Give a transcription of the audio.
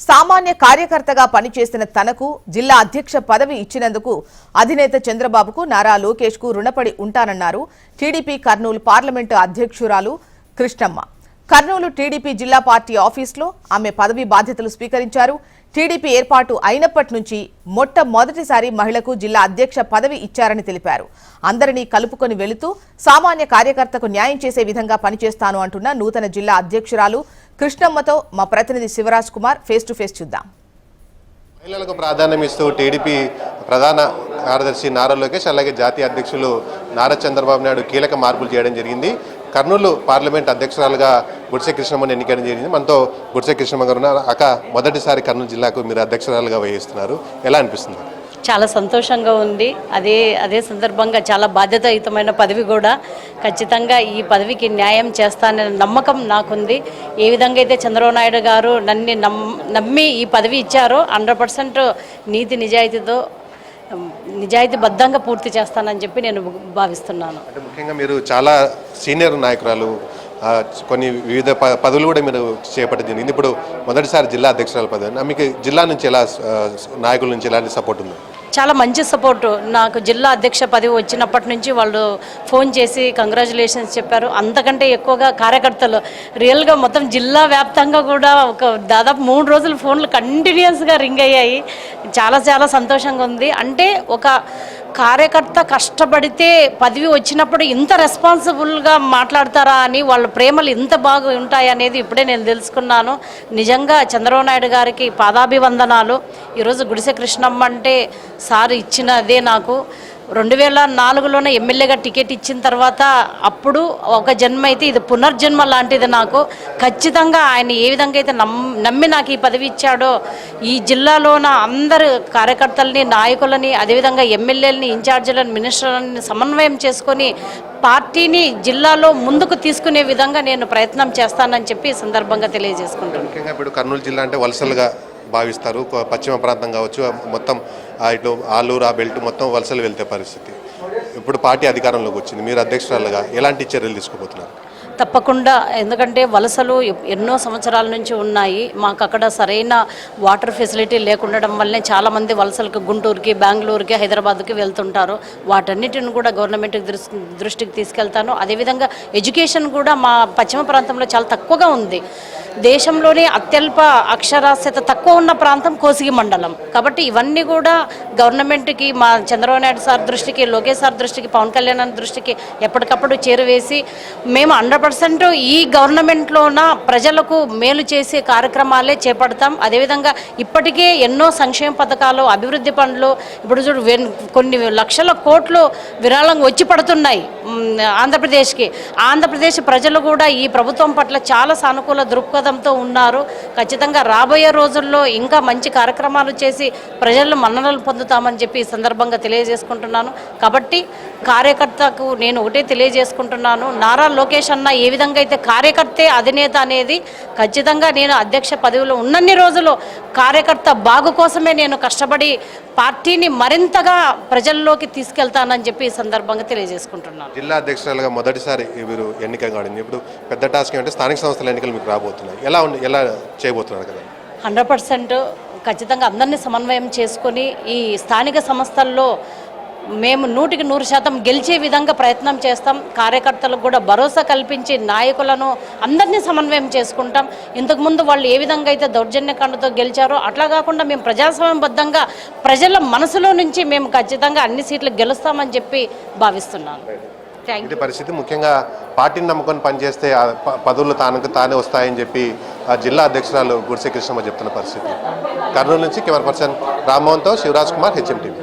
సామాన్య కార్యకర్తగా పనిచేసిన తనకు జిల్లా అధ్యక్ష పదవి ఇచ్చినందుకు అధినేత చంద్రబాబుకు నారా లోకేష్ కు రుణపడి ఉంటానన్నారు టీడీపీ కర్నూలు పార్లమెంటు అధ్యక్షురాలు కృష్ణమ్మ. కర్నూలు టీడీపీ జిల్లా పార్టీ ఆఫీసులో ఆమె పదవి బాధ్యతలు స్వీకరించారు. టీడీపీ ఏర్పాటు అయినప్పటి నుంచి మొట్టమొదటిసారి మహిళకు జిల్లా అధ్యక్ష పదవి ఇచ్చారని తెలిపారు. అందరినీ కలుపుకొని వెళుతూ సామాన్య కార్యకర్తకు న్యాయం చేసే విధంగా పనిచేస్తాను అంటున్న నూతన జిల్లా అధ్యక్షురాలు కృష్ణమ్మతో మా ప్రతినిధి Shivraj Kumar face to face చూద్దాం. మహిళలకు ప్రాధాన్యం ఇస్తూ టీడీపీ ప్రధాన కార్యదర్శి నారా లోకేష్ అలాగే జాతీయ అధ్యక్షులు నారా చంద్రబాబు నాయుడు కీలక మార్పులు చేయడం జరిగింది. కర్నూలు పార్లమెంట్ అధ్యక్షురాలుగా గుడిసె కృష్ణమ్మని ఎన్నికడం జరిగింది. మనతో గుడిసె కృష్ణమ్మ గారు ఉన్నారు. మొదటిసారి కర్నూలు జిల్లాకు మీరు అధ్యక్షురాలుగా వహిస్తున్నారు, ఎలా అనిపిస్తుంది? చాలా సంతోషంగా ఉంది. అదే సందర్భంగా చాలా బాధ్యతాయుతమైన పదవి కూడా. ఖచ్చితంగా ఈ పదవికి న్యాయం చేస్తాననే నమ్మకం నాకుంది. ఏ విధంగా అయితే చంద్రబాబు నాయుడు గారు నన్ను నమ్మి ఈ పదవి ఇచ్చారో 100% నీతి నిజాయితీబద్ధంగా పూర్తి చేస్తానని చెప్పి నేను భావిస్తున్నాను. అంటే ముఖ్యంగా మీరు చాలా సీనియర్ నాయకురాలు, కొన్ని వివిధ పదవులు కూడా మీరు చేపట్టడం జరిగింది. ఇప్పుడు మొదటిసారి జిల్లా అధ్యక్షురాల పదవి, మీకు జిల్లా నుంచి ఎలా నాయకుల నుంచి ఎలాంటి సపోర్ట్ ఉంది? చాలా మంచి సపోర్టు. నాకు జిల్లా అధ్యక్ష పదవి వచ్చినప్పటి నుంచి వాళ్ళు ఫోన్ చేసి కంగ్రాచులేషన్స్ చెప్పారు. అంతకంటే ఎక్కువగా కార్యకర్తలు రియల్గా మొత్తం జిల్లా వ్యాప్తంగా కూడా దాదాపు 3 రోజులు ఫోన్లు కంటిన్యూస్గా రింగ్ అయ్యాయి. చాలా సంతోషంగా ఉంది. అంటే ఒక కార్యకర్త కష్టపడితే పదవి వచ్చినప్పుడు ఇంత రెస్పాన్సిబుల్గా మాట్లాడతారా అని వాళ్ళ ప్రేమలు ఇంత బాగా ఉంటాయి అనేది ఇప్పుడే నేను తెలుసుకున్నాను. నిజంగా చంద్రబాబు నాయుడు గారికి పాదాభివందనాలు. ఈరోజు గుడిసె కృష్ణమ్మ అంటే సార్ ఇచ్చినదే. నాకు 2004లోనే ఎమ్మెల్యేగా టికెట్ ఇచ్చిన తర్వాత అప్పుడు ఒక జన్మ అయితే ఇది పునర్జన్మ లాంటిది నాకు. ఖచ్చితంగా ఆయన ఏ విధంగా అయితే నమ్మి నాకు ఈ పదవి ఇచ్చాడో ఈ జిల్లాలోన అందరు కార్యకర్తలని, నాయకులని, అదేవిధంగా ఎమ్మెల్యేలని, ఇన్ఛార్జీలను, మినిస్టర్లని సమన్వయం చేసుకొని పార్టీని జిల్లాలో ముందుకు తీసుకునే విధంగా నేను ప్రయత్నం చేస్తానని చెప్పి ఈ సందర్భంగా తెలియజేసుకుంటాను. ముఖ్యంగా ఇప్పుడు కర్నూలు జిల్లా అంటే వలసలుగా భావిస్తారు. పశ్చిమ ప్రాంతం కావచ్చు, మొత్తం ఇటు ఆలూరు ఆ బెల్ట్ మొత్తం వలసలు వెళ్తే పరిస్థితి. ఇప్పుడు పార్టీ అధికారంలోకి వచ్చింది, మీరు అధ్యక్షురాలుగా ఎలాంటి చర్యలు తీసుకోబోతున్నారు? తప్పకుండా. ఎందుకంటే వలసలు ఎన్నో సంవత్సరాల నుంచి ఉన్నాయి. మాకు అక్కడ సరైన వాటర్ ఫెసిలిటీ లేకుండడం వల్లనే చాలామంది వలసలకు గుంటూరుకి, బెంగళూరుకి, హైదరాబాద్కి వెళ్తుంటారు. వాటన్నిటిని కూడా గవర్నమెంట్ దృష్టికి తీసుకెళ్తాను. అదేవిధంగా ఎడ్యుకేషన్ కూడా మా పశ్చిమ ప్రాంతంలో చాలా తక్కువగా ఉంది. దేశంలోనే అత్యల్ప అక్షరాస్యత తక్కువ ఉన్న ప్రాంతం కోసిగి మండలం. కాబట్టి ఇవన్నీ కూడా గవర్నమెంట్కి, మా చంద్రబాబు నాయుడు సార్ దృష్టికి, లోకేష్ సార్ దృష్టికి, పవన్ కళ్యాణ్ దృష్టికి ఎప్పటికప్పుడు చేరువేసి మేము 100% ఈ గవర్నమెంట్లోన ప్రజలకు మేలు చేసే కార్యక్రమాలే చేపడతాం. అదేవిధంగా ఇప్పటికే ఎన్నో సంక్షేమ పథకాలు, అభివృద్ధి పనులు ఇప్పుడు చూడు కొన్ని లక్షల కోట్లు విరాళంగా వచ్చి పడుతున్నాయి ఆంధ్రప్రదేశ్కి. ఆంధ్రప్రదేశ్ ప్రజలు కూడా ఈ ప్రభుత్వం పట్ల చాలా సానుకూల దృక్పథంతో ఉన్నారు. ఖచ్చితంగా రాబోయే రోజుల్లో ఇంకా మంచి కార్యక్రమాలు చేసి ప్రజలను మన్ననలు పొందుతామని చెప్పి ఈ సందర్భంగా తెలియజేసుకుంటున్నాను. కాబట్టి కార్యకర్తకు నేను ఒకటే తెలియజేసుకుంటున్నాను, నారా లోకేష్ అన్న ఏ విధంగా అయితే కార్యకర్తే అధినేత అనేది ఖచ్చితంగా నేను అధ్యక్ష పదవిలో ఉన్నన్ని రోజులు కార్యకర్త బాగు కోసమే నేను కష్టపడి పార్టీని మరింతగా ప్రజల్లోకి తీసుకెళ్తానని చెప్పి ఈ సందర్భంగా తెలియజేసుకుంటున్నాను. జిల్లా అధ్యక్షురాలుగా మొదటిసారి మీరు ఎన్నిక కాడింది. ఇప్పుడు పెద్ద టాస్క్ అంటే స్థానిక సంస్థల ఎన్నికలు మీకు రాబోతున్నాయి, ఎలా చేయబోతున్నారు కదా? 100% ఖచ్చితంగా అందరినీ సమన్వయం చేసుకొని ఈ స్థానిక సంస్థల్లో మేము 100% గెలిచే విధంగా ప్రయత్నం చేస్తాం. కార్యకర్తలకు కూడా భరోసా కల్పించి నాయకులను అందరినీ సమన్వయం చేసుకుంటాం. ఇంతకుముందు వాళ్ళు ఏ విధంగా అయితే దౌర్జన్యకాండతో గెలిచారో అట్లా కాకుండా మేము ప్రజాస్వామ్యబద్ధంగా ప్రజల మనసులో నుంచి మేము ఖచ్చితంగా అన్ని సీట్లు గెలుస్తామని చెప్పి భావిస్తున్నాను. ఇది పరిస్థితి. ముఖ్యంగా పార్టీని నమ్ముకొని పనిచేస్తే పదవులు తానే వస్తాయని చెప్పి జిల్లా అధ్యక్షురాలు గుడిసె కృష్ణమ్మ చెప్తున్న పరిస్థితి. కర్నూలు నుంచి కెమెరా పర్సన్ రామ్మోహన్తో శివరాజ్ కుమార్, HM TV.